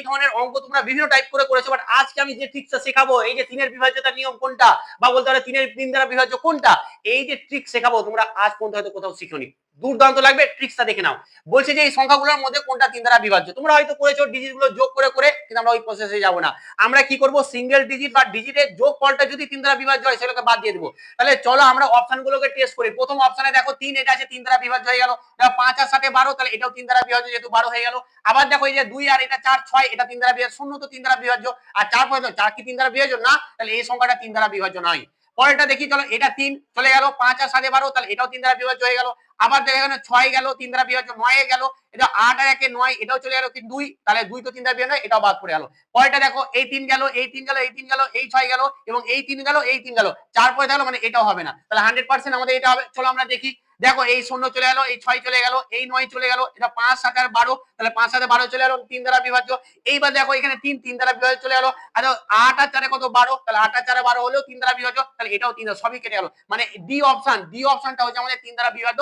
ধরনের অঙ্ক তোমরা বিভিন্ন টাইপ করে করেছো, বাট আজকে আমি যে ট্রিক্সটা শেখাবো, এই যে 3 এর বিভাজ্যতার নিয়ম কোনটা, বা বলতে পারো 3 দ্বারা বিভাজ্য কোনটা, এই যে ট্রিক শেখাবো তোমরা আজ পর্যন্ত হয়তো কোথাও শিখোনি। দুর্দান্ত লাগবে, ট্রিক্সটা দেখে নাও। বলছে যে এই সংখ্যাগুলোর মধ্যে কোনটা 3 দ্বারা বিভাজ্য। তোমরা হয়তো করেছো ডিজিট গুলো যোগ করে করে, কিন্তু আমরা ওই প্রসেসে যাব না। আমরা কি করব, সিঙ্গেল ডিজিট বা ডিজিটের যোগফলটা যদি 3 দ্বারা বিভাজ্য হয় সেটাকে বাদ দিয়ে দেব। তাহলে চলো আমরা অপশনগুলোকে টেস্ট করি। প্রথম অপশনে দেখো 3, এটা আছে 3 দ্বারা বিভাজ্য হয়ে গেল। 5 আর 7 12, তাহলে এটাও 3 দ্বারা বিভাজ্য, যেহেতু 12 হয়ে গেল। আবার দেখো এই যে 2 আর এটা 4 6, এটা 3 দ্বারা বিভাজ্য। 0 তো 3 দ্বারা বিভাজ্য, আর 4 পর্যন্ত 4 কি 3 দ্বারা বিভাজ্য না, তাহলে এই সংখ্যাটা 3 দ্বারা বিভাজ্য নয়। পরেরটা দেখি, চলো এটা 3 চলে গেল, 5 আর 7 12, তাহলে এটাও 3 দ্বারা বিভাজ্য হয়ে গেল। আবার দেখো এখানে 6 গেল 3 দ্বারা বিভাজ্য, 9 গেল, এটা 8 আর 1 9, এটাও চলে গেল, কিন্তু 2, তাহলে 2 তো 3 দ্বারা বিভাজ্য নয়, এটাও বাদ পড়ে গেল। পরেরটা দেখো এই 3 গেল, এই 3 গেল, এই 3 গেল, এই 6 গেল, এবং এই 3 গেল, এই 3 গেল, 4 পরে থাকলো, মানে এটাও হবে না। তাহলে 100% আমাদের এটা হবে। চলো আমরা দেখি। দেখো এই 0 চলে গেল, এই 6 চলে গেল, এই 9 চলে গেল, এটা 5 7 আর 12, তাহলে 5 7 12 চলে গেল, 3 দ্বারা বিভাজ্য। এইবার দেখো এখানে 3 দ্বারা বিভাজ্য চলে গেল। আর 8 আর 4 কত 12, তাহলে 8 আর 4 12 হলেও 3 দ্বারা বিভাজ্য, তাহলে এটাও 3 দ্বারা, সবই কেটে গেল। মানে ডি অপশনটা হচ্ছে আমাদের 3 দ্বারা বিভাজ্য।